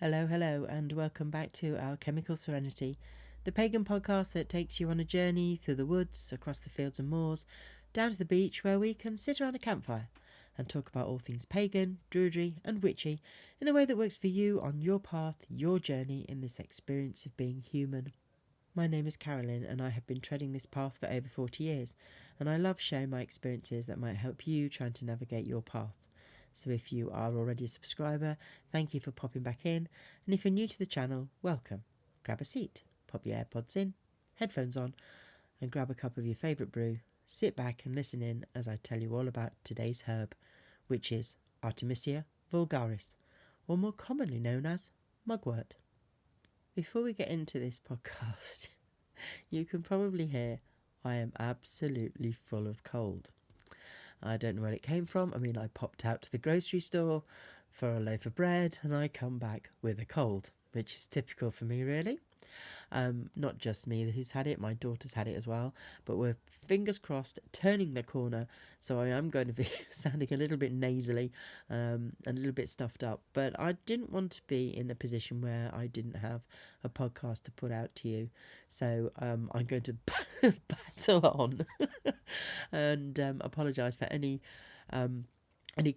Hello, and welcome back to our Chemical Serenity, the pagan podcast that takes you on a journey through the woods, across the fields and moors, down to the beach where we can sit around a campfire and talk about all things pagan, druidry and witchy in a way that works for you on your path, your journey in this experience of being human. My name is Carolyn and I have been treading this path for over 40 years, and I love sharing my experiences that might help you trying to navigate your path. So if you are already a subscriber, thank you for popping back in, and if you're new to the channel, welcome. Grab a seat, pop your AirPods in, headphones on, and grab a cup of your favourite brew. Sit back and listen in as I tell you all about today's herb, which is Artemisia vulgaris, or more commonly known as Mugwort. Before we get into this podcast, you can probably hear I am absolutely full of cold. I don't know where it came from. I popped out to the grocery store for a loaf of bread and I come back with a cold, which is typical for me, really. Not just me who's had it, my daughter's had it as well, but we're fingers crossed turning the corner, so I am going to be sounding a little bit nasally, a little bit stuffed up, but I didn't want to be in a position where I didn't have a podcast to put out to you, so I'm going to battle on and apologise for any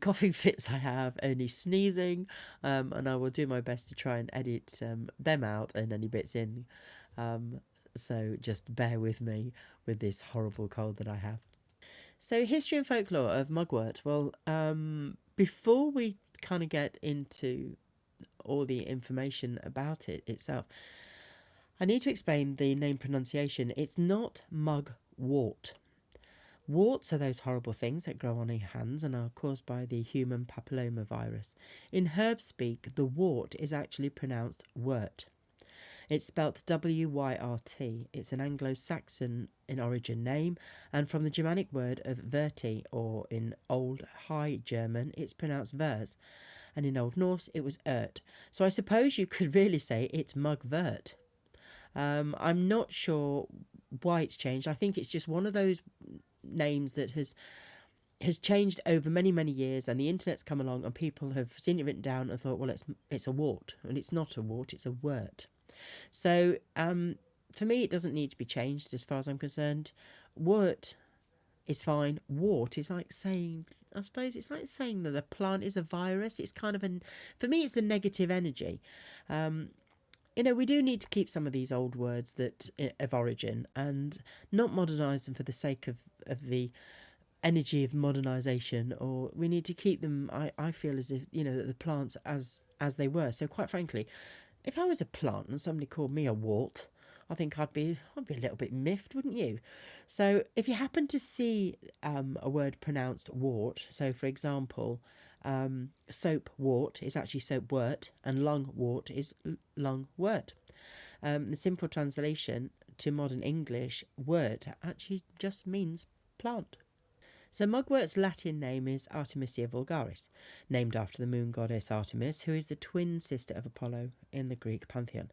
coughing fits I have, any sneezing, and I will do my best to try and edit them out and any bits in. So just bear with me with this horrible cold that I have. So history and folklore of Mugwort. Well, before we kind of get into all the information about it itself, I need to explain the name pronunciation. It's not Mugwort. Warts are those horrible things that grow on your hands and are caused by the human papillomavirus. In herb speak, the wort is actually pronounced wort. It's spelt W-Y-R-T. It's an Anglo-Saxon in origin name, and from the Germanic word of verti, or in Old High German, it's pronounced vers, and in Old Norse it was ert. So I suppose you could really say it's Mugwyrt. I'm not sure why it's changed. I think it's just one of those names that has changed over many years, and the internet's come along and people have seen it written down and thought, well, it's a wort, and it's not a wort, it's a wort. So for me it doesn't need to be changed as far as I'm concerned. Wort is fine. Wort is like saying, I suppose it's like saying that the plant is a virus. It's kind of for me it's a negative energy. We do need to keep some of these old words that of origin and not modernise them for the sake of the energy of modernisation, or we need to keep them, I feel, as if, the plants as they were. So quite frankly, if I was a plant and somebody called me a wort, I think I'd be a little bit miffed, wouldn't you? So if you happen to see a word pronounced wort, so for example, soap wort is actually soap wort, and lung wort is lung wort. The simple translation to modern English, wort actually just means plant. So Mugwort's Latin name is Artemisia vulgaris, named after the moon goddess Artemis, who is the twin sister of Apollo in the Greek pantheon.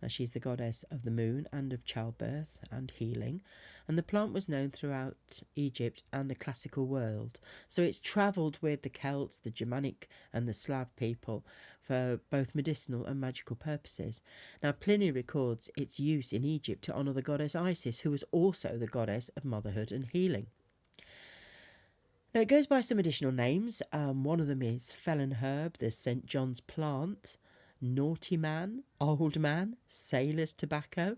Now, she's the goddess of the moon and of childbirth and healing, and the plant was known throughout Egypt and the classical world. So it's travelled with the Celts, the Germanic and the Slav people for both medicinal and magical purposes. Now, Pliny records its use in Egypt to honour the goddess Isis, who was also the goddess of motherhood and healing. Now, it goes by some additional names. One of them is felon herb, the St. John's plant, naughty man, old man, sailor's tobacco.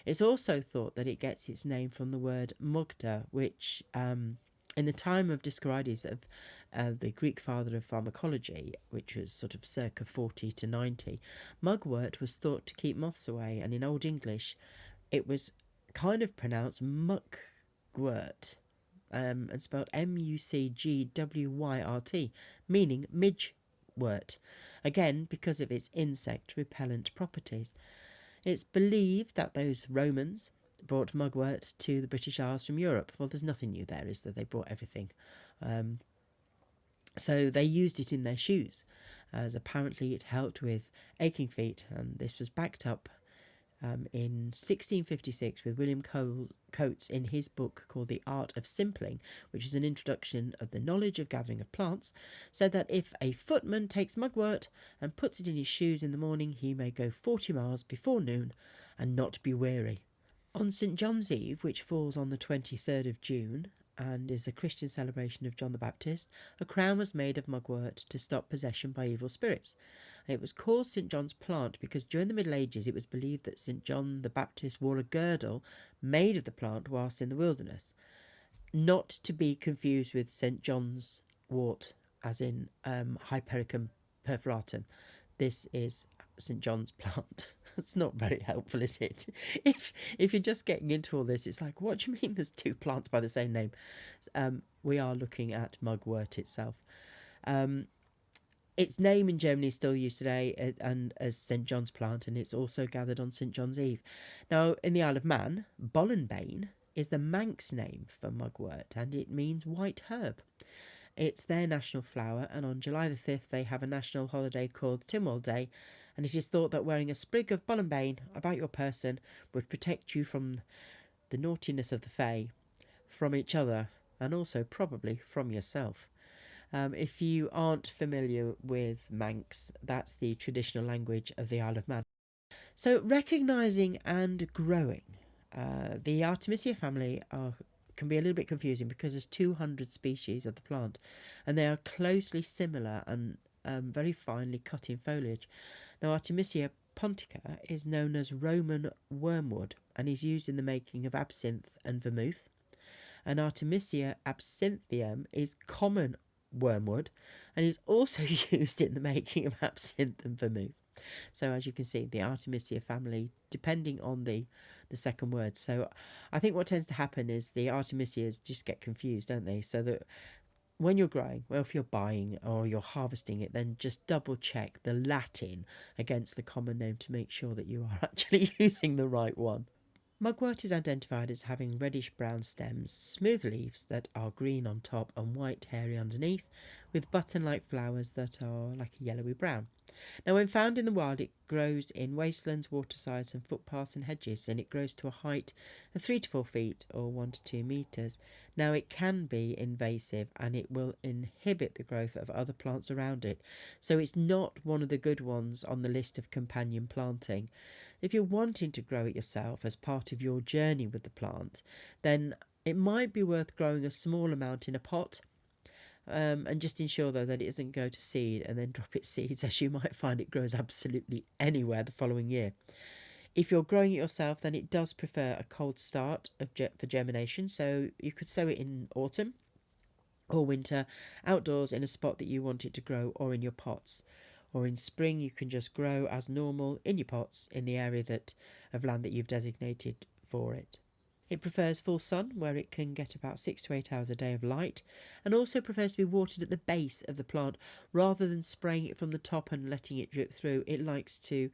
It's also thought that it gets its name from the word mugda, which in the time of Dioscorides, of the Greek father of pharmacology, which was sort of circa 40 to 90, mugwort was thought to keep moths away, and in Old English it was kind of pronounced muckwort, and spelled Mucgwyrt, meaning midgewort, again because of its insect repellent properties. It's believed that those Romans brought mugwort to the British Isles from Europe. Well, there's nothing new there, is there? They brought everything. So they used it in their shoes, as apparently it helped with aching feet, and this was backed up in 1656 with William Coates in his book called The Art of Simpling, which is an introduction of the knowledge of gathering of plants, said that if a footman takes mugwort and puts it in his shoes in the morning, he may go 40 miles before noon and not be weary. On St John's Eve, which falls on the 23rd of June and is a Christian celebration of John the Baptist, a crown was made of mugwort to stop possession by evil spirits. It was called St John's plant because during the Middle Ages it was believed that St John the Baptist wore a girdle made of the plant whilst in the wilderness, not to be confused with St John's wort, as in Hypericum perforatum. This is St John's plant. It's not very helpful, is it? If you're just getting into all this, it's like, what do you mean there's two plants by the same name? We are looking at mugwort itself. Its name in Germany is still used today and as St John's plant, and it's also gathered on St John's Eve. Now, in the Isle of Man, Bollenbane is the Manx name for mugwort, and it means white herb. It's their national flower, and on July the 5th they have a national holiday called Tynwald Day, and it is thought that wearing a sprig of Bollenbane about your person would protect you from the naughtiness of the fae, from each other, and also probably from yourself. If you aren't familiar with Manx, that's the traditional language of the Isle of Man. So recognising and growing. The Artemisia family can be a little bit confusing because there's 200 species of the plant, and they are closely similar and very finely cut in foliage. Now, Artemisia pontica is known as Roman wormwood and is used in the making of absinthe and vermouth. And Artemisia absinthium is common wormwood and is also used in the making of absinthe and vermouth. So as you can see, the Artemisia family, depending on the second word. So I think what tends to happen is the Artemisias just get confused, don't they? So that when you're growing, well, if you're buying or you're harvesting it, then just double check the Latin against the common name to make sure that you are actually using the right one. Mugwort is identified as having reddish-brown stems, smooth leaves that are green on top and white hairy underneath, with button-like flowers that are like a yellowy brown. Now, when found in the wild, it grows in wastelands, watersides and footpaths and hedges, and it grows to a height of 3 to 4 feet or 1 to 2 metres. Now, it can be invasive and it will inhibit the growth of other plants around it, so it's not one of the good ones on the list of companion planting. If you're wanting to grow it yourself as part of your journey with the plant, then it might be worth growing a small amount in a pot. And just ensure, though, that it doesn't go to seed and then drop its seeds, as you might find it grows absolutely anywhere the following year. If you're growing it yourself, then it does prefer a cold start for germination, so you could sow it in autumn or winter, outdoors in a spot that you want it to grow, or in your pots. Or in spring, you can just grow as normal in your pots in the area of land that you've designated for it. It prefers full sun, where it can get about 6 to 8 hours a day of light, and also prefers to be watered at the base of the plant rather than spraying it from the top and letting it drip through. It likes to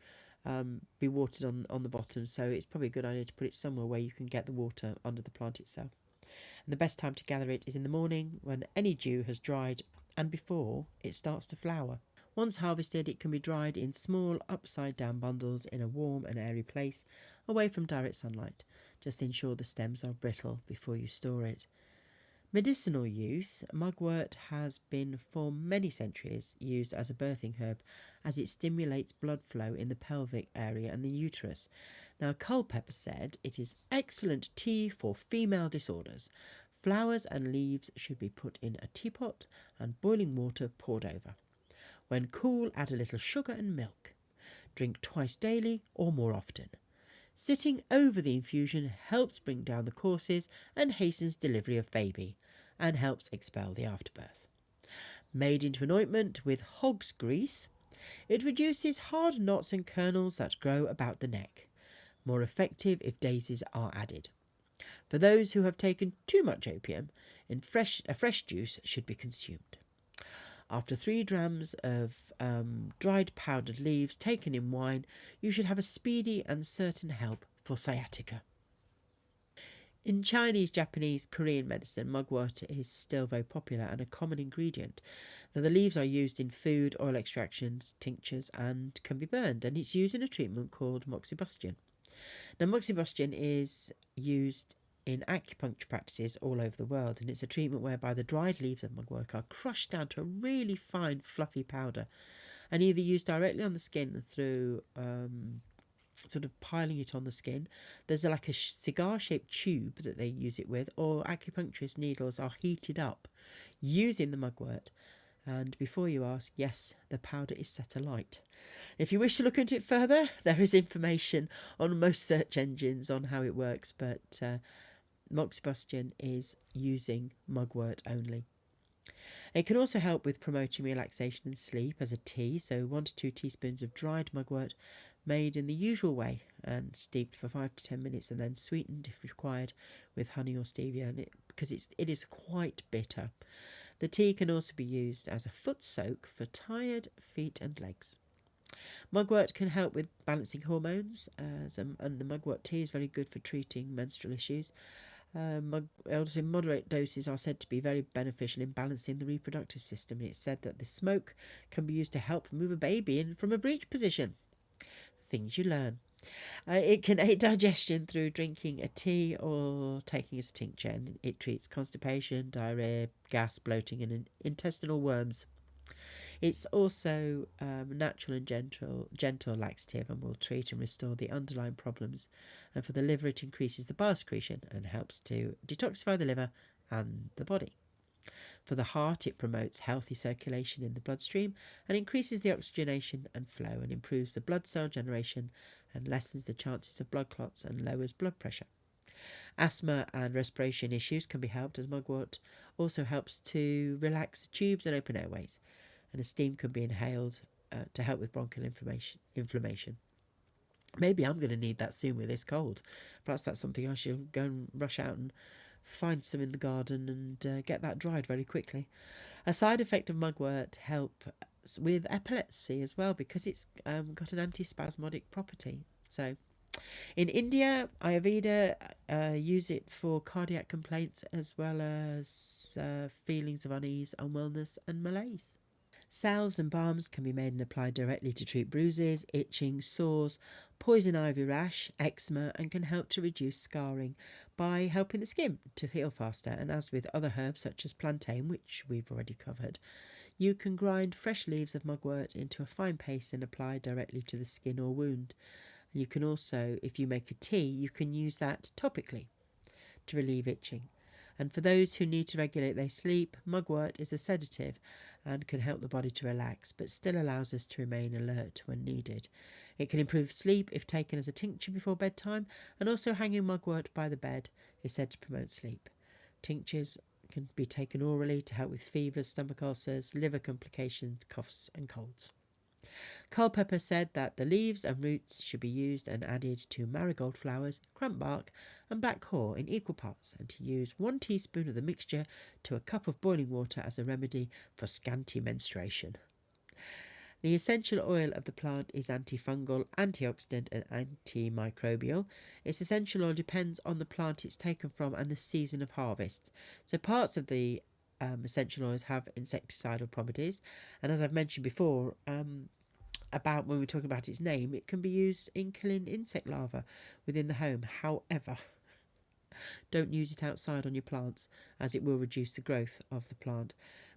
be watered on the bottom, so it's probably a good idea to put it somewhere where you can get the water under the plant itself. And the best time to gather it is in the morning when any dew has dried and before it starts to flower. Once harvested, it can be dried in small upside-down bundles in a warm and airy place, away from direct sunlight. Just ensure the stems are brittle before you store it. Medicinal use. Mugwort has been for many centuries used as a birthing herb, as it stimulates blood flow in the pelvic area and the uterus. Now, Culpeper said it is excellent tea for female disorders. Flowers and leaves should be put in a teapot and boiling water poured over. When cool, add a little sugar and milk. Drink twice daily or more often. Sitting over the infusion helps bring down the courses and hastens delivery of baby, and helps expel the afterbirth. Made into an ointment with hog's grease, it reduces hard knots and kernels that grow about the neck. More effective if daisies are added. For those who have taken too much opium, a fresh juice should be consumed. After 3 drams of dried powdered leaves taken in wine, you should have a speedy and certain help for sciatica. In Chinese, Japanese, Korean medicine, mugwort is still very popular and a common ingredient. Now, the leaves are used in food, oil extractions, tinctures, and can be burned, and it's used in a treatment called moxibustion. Now, moxibustion is used in acupuncture practices all over the world, and it's a treatment whereby the dried leaves of mugwort are crushed down to a really fine, fluffy powder and either used directly on the skin through sort of piling it on the skin. There's like a cigar-shaped tube that they use it with, or acupuncturist needles are heated up using the mugwort. And before you ask, yes, the powder is set alight. If you wish to look into it further, there is information on most search engines on how it works, but moxibustion is using mugwort only. It can also help with promoting relaxation and sleep as a tea, so 1 to 2 teaspoons of dried mugwort made in the usual way and steeped for 5 to 10 minutes and then sweetened if required with honey or stevia, because it is quite bitter. The tea can also be used as a foot soak for tired feet and legs. Mugwort can help with balancing hormones, and the mugwort tea is very good for treating menstrual issues. Also, moderate doses are said to be very beneficial in balancing the reproductive system. It's said that the smoke can be used to help move a baby in from a breech position. Things you learn. It can aid digestion through drinking a tea or taking as a tincture, and it treats constipation, diarrhea, gas, bloating, and intestinal worms. It's also natural and gentle laxative and will treat and restore the underlying problems. And for the liver, it increases the bile secretion and helps to detoxify the liver and the body. For the heart, it promotes healthy circulation in the bloodstream and increases the oxygenation and flow and improves the blood cell generation and lessens the chances of blood clots and lowers blood pressure. Asthma and respiration issues can be helped, as mugwort also helps to relax the tubes and open airways, and a steam can be inhaled to help with bronchial inflammation. Maybe I'm going to need that soon with this cold. Perhaps that's something I should go and rush out and find some in the garden and get that dried very quickly. A side effect of mugwort helps with epilepsy as well, because it's got an antispasmodic property. So in India, Ayurveda use it for cardiac complaints as well as feelings of unease, unwellness and malaise. Salves and balms can be made and applied directly to treat bruises, itching, sores, poison ivy rash, eczema, and can help to reduce scarring by helping the skin to heal faster. And as with other herbs such as plantain, which we've already covered, you can grind fresh leaves of mugwort into a fine paste and apply directly to the skin or wound. You can also, if you make a tea, you can use that topically to relieve itching. And for those who need to regulate their sleep, mugwort is a sedative and can help the body to relax, but still allows us to remain alert when needed. It can improve sleep if taken as a tincture before bedtime, and also hanging mugwort by the bed is said to promote sleep. Tinctures can be taken orally to help with fevers, stomach ulcers, liver complications, coughs and colds. Culpeper said that the leaves and roots should be used and added to marigold flowers, cramp bark and black haw in equal parts, and to use 1 teaspoon of the mixture to a cup of boiling water as a remedy for scanty menstruation. The essential oil of the plant is antifungal, antioxidant and antimicrobial. Its essential oil depends on the plant it's taken from and the season of harvest. So parts of the essential oils have insecticidal properties, and as I've mentioned before, about when we're talking about its name, it can be used in killing insect larvae within the home. However, don't use it outside on your plants, as it will reduce the growth of the plant.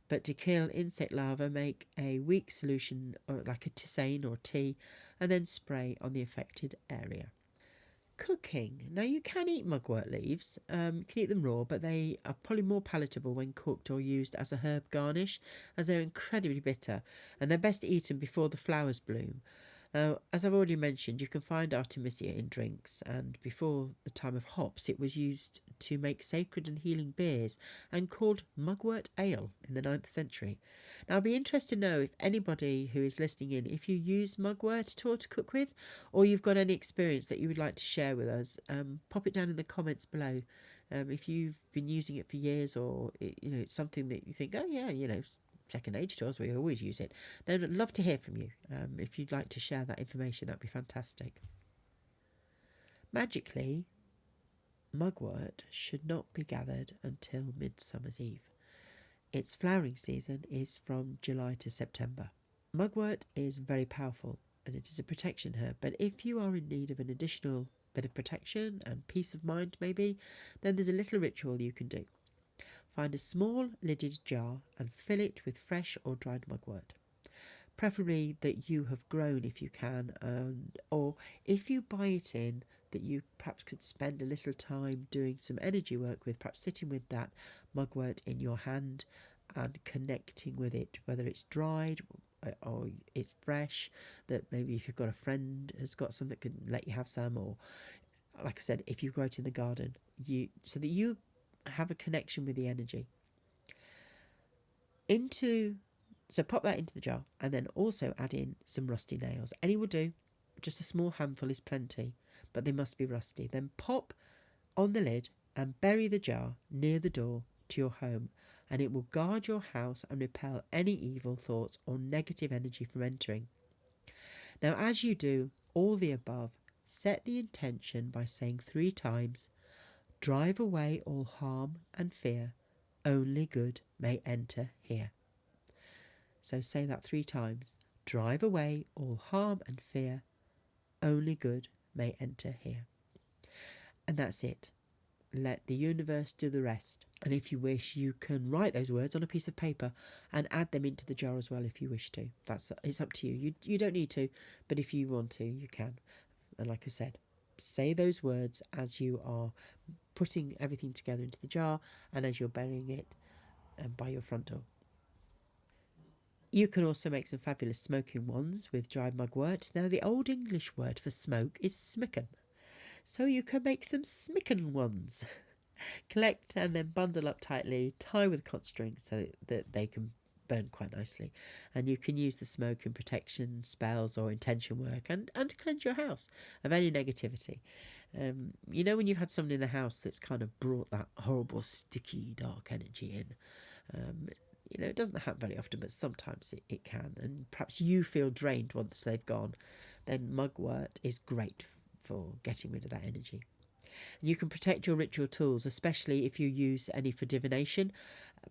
But to kill insect larvae, make a weak solution, or like a tisane or tea, and then spray on the affected area. Cooking. Now, you can eat mugwort leaves. You can eat them raw, but they are probably more palatable when cooked or used as a herb garnish, as they're incredibly bitter, and they're best eaten before the flowers bloom. Now, as I've already mentioned, you can find Artemisia in drinks, and before the time of hops, it was used to make sacred and healing beers and called Mugwort Ale in the 9th century. Now, I'd be interested to know if anybody who is listening in, if you use mugwort at all to cook with, or you've got any experience that you would like to share with us. Pop it down in the comments below. If you've been using it for years, or it's something that you think, oh yeah, second age to us, we always use it, then I'd love to hear from you. If you'd like to share that information, that'd be fantastic. Magically, mugwort should not be gathered until Midsummer's Eve. Its flowering season is from July to September. Mugwort is very powerful and it is a protection herb, but if you are in need of an additional bit of protection and peace of mind maybe, then there's a little ritual you can do. Find a small lidded jar and fill it with fresh or dried mugwort. Preferably that you have grown if you can, or if you buy it in, that you perhaps could spend a little time doing some energy work with, perhaps sitting with that mugwort in your hand and connecting with it, whether it's dried or it's fresh, that maybe if you've got a friend has got some that can let you have some, or like I said, if you grow it in the garden, so that you have a connection with the energy. So pop that into the jar and then also add in some rusty nails. Any will do, just a small handful is plenty, but they must be rusty. Then pop on the lid and bury the jar near the door to your home, and it will guard your house and repel any evil thoughts or negative energy from entering. Now, as you do all the above, set the intention by saying 3 times, "Drive away all harm and fear, only good may enter here." So say that 3 times. Drive away all harm and fear, only good may enter here. And that's it. Let the universe do the rest. And if you wish, you can write those words on a piece of paper and add them into the jar as well if you wish to. It's up to you. You don't need to, but if you want to, you can. And like I said, say those words as you are putting everything together into the jar and as you're burying it by your front door. You can also make some fabulous smoking wands with dried mugwort. Now, the Old English word for smoke is smicken. So you can make some smicken wands. Collect and then bundle up tightly, tie with cotton string so that they can burn quite nicely. And you can use the smoke in protection, spells or intention work and to cleanse your house of any negativity. You know when you've had someone in the house that's kind of brought that horrible, sticky, dark energy in? It doesn't happen very often, but sometimes it can. And perhaps you feel drained once they've gone. Then mugwort is great for getting rid of that energy. And you can protect your ritual tools, especially if you use any for divination,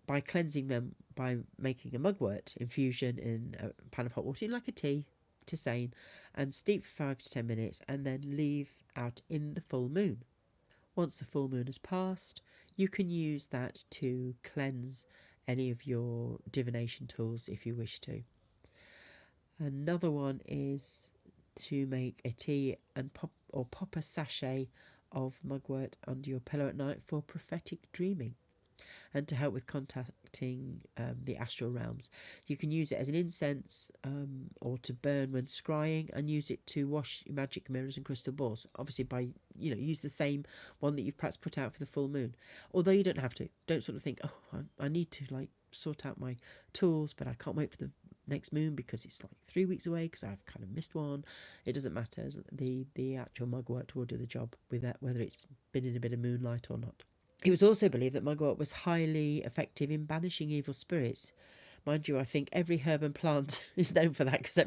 by cleansing them by making a mugwort infusion in a pan of hot water, like a tea, tisane, and steep for 5 to 10 minutes and then leave out in the full moon. Once the full moon has passed, you can use that to cleanse any of your divination tools if you wish to. Another one is to make a tea and pop a sachet of mugwort under your pillow at night for prophetic dreaming and to help with contacting the astral realms. You can use it as an incense or to burn when scrying, and use it to wash magic mirrors and crystal balls. Obviously use the same one that you've perhaps put out for the full moon. Although you don't have to. Don't sort of think, I need to sort out my tools, but I can't wait for the next moon because it's 3 weeks away because I've kind of missed one. It doesn't matter. The actual mugwort will do the job with that, whether it's been in a bit of moonlight or not. It was also believed that mugwort was highly effective in banishing evil spirits. Mind you, I think every herb and plant is known for that, because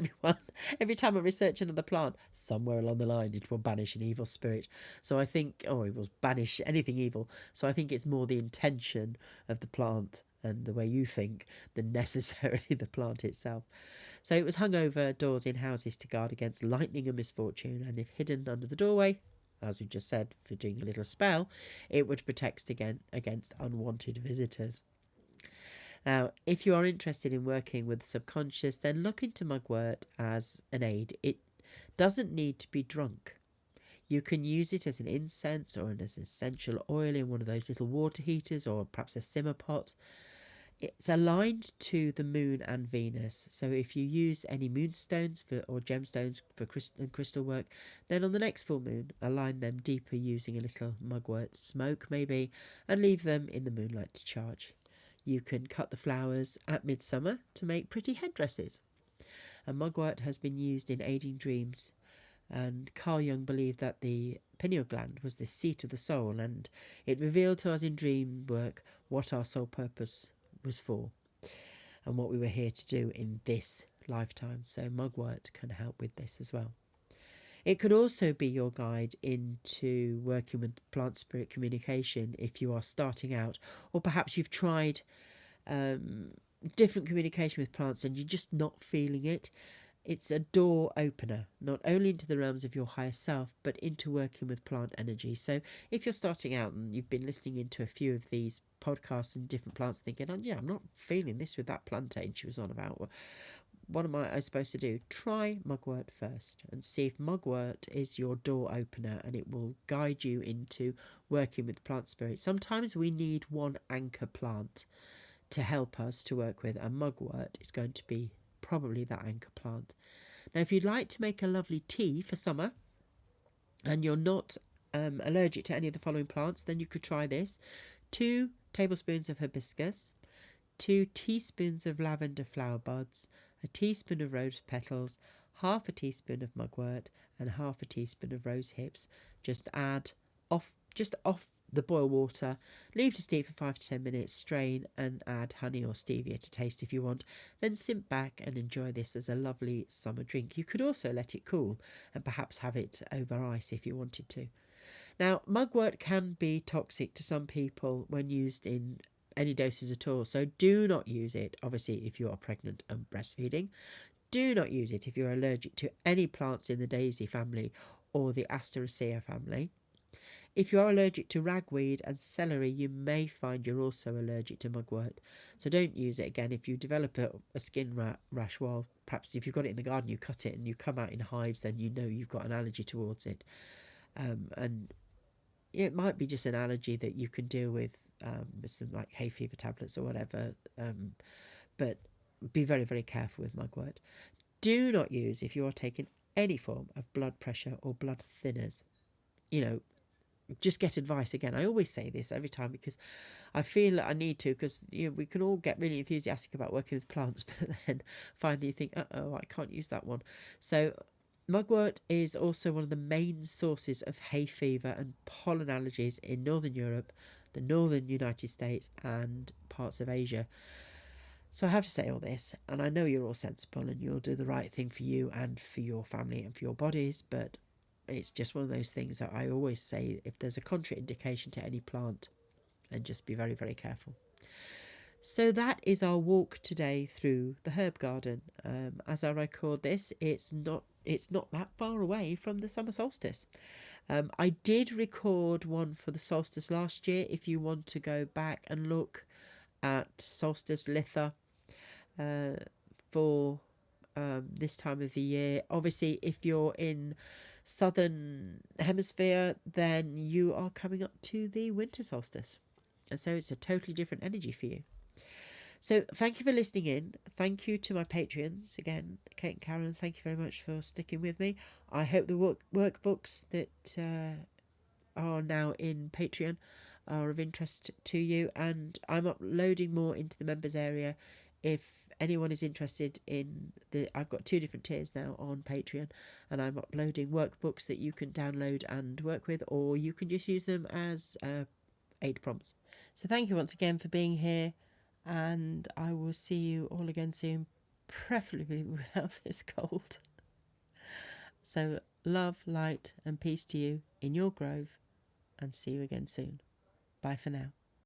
every time I research another plant, somewhere along the line it will banish an evil spirit. So I think, it will banish anything evil. So I think it's more the intention of the plant and the way you think than necessarily the plant itself. So it was hung over doors in houses to guard against lightning and misfortune, and if hidden under the doorway, as we just said, for doing a little spell, it would protect against unwanted visitors. Now, if you are interested in working with the subconscious, then look into mugwort as an aid. It doesn't need to be drunk. You can use it as an incense or as an essential oil in one of those little water heaters or perhaps a simmer pot. It's aligned to the moon and Venus, so if you use any moonstones or gemstones for crystal work, then on the next full moon, align them deeper using a little mugwort smoke maybe, and leave them in the moonlight to charge. You can cut the flowers at midsummer to make pretty headdresses. And mugwort has been used in aiding dreams, and Carl Jung believed that the pineal gland was the seat of the soul, and it revealed to us in dream work what our sole purpose was for and what we were here to do in this lifetime. So mugwort can help with this as well. It could also be your guide into working with plant spirit communication if you are starting out, or perhaps you've tried different communication with plants and you're just not feeling it. it's a door opener, not only into the realms of your higher self, but into working with plant energy. So if you're starting out and you've been listening into a few of these podcasts and different plants, thinking, oh yeah, I'm not feeling this with that plantain she was on about, what am I supposed to do? Try Mugwort first and see if Mugwort is your door opener, and it will guide you into working with plant spirit. Sometimes we need one anchor plant to help us to work with, and Mugwort is going to be probably that anchor plant. Now, if you'd like to make a lovely tea for summer and you're not allergic to any of the following plants, then you could try this: 2 tablespoons of hibiscus, 2 teaspoons of lavender flower buds, a teaspoon of rose petals, half a teaspoon of mugwort, and half a teaspoon of rose hips. Just off the boil water, leave to steep for 5 to 10 minutes, strain, and add honey or stevia to taste if you want. Then simp back and enjoy this as a lovely summer drink. You could also let it cool and perhaps have it over ice if you wanted to. Now, mugwort can be toxic to some people when used in any doses at all, so do not use it, obviously, if you are pregnant and breastfeeding. Do not use it if you're allergic to any plants in the daisy family or the Asteraceae family. If you are allergic to ragweed and celery, you may find you're also allergic to mugwort, so don't use it again. If you develop a skin rash while perhaps if you've got it in the garden, you cut it and you come out in hives, then you know you've got an allergy towards it. And it might be just an allergy that you can deal with some like hay fever tablets or whatever, but be very, very careful with mugwort. Do not use if you are taking any form of blood pressure or blood thinners. Just get advice. Again, I always say this every time because I feel I need to, because we can all get really enthusiastic about working with plants, but then finally you think, I can't use that one. So mugwort is also one of the main sources of hay fever and pollen allergies in Northern Europe, the Northern United States, and parts of Asia. So I have to say all this, and I know you're all sensible and you'll do the right thing for you and for your family and for your bodies, but it's just one of those things that I always say, if there's a contraindication to any plant, then just be very, very careful. So that is our walk today through the herb garden. As I record this, it's not that far away from the summer solstice. I did record one for the solstice last year. If you want to go back and look at solstice litha for this time of the year, obviously if you're in southern hemisphere, then you are coming up to the winter solstice, and so it's a totally different energy for you. So thank you for listening in. Thank you to my Patreons again, Kate and Karen. Thank you very much for sticking with me. I hope the workbooks that are now in Patreon are of interest to you, and I'm uploading more into the members area. If anyone is interested in I've got 2 different tiers now on Patreon, and I'm uploading workbooks that you can download and work with, or you can just use them as aid prompts. So thank you once again for being here, and I will see you all again soon, preferably without this cold. So love, light and peace to you in your grove, and see you again soon. Bye for now.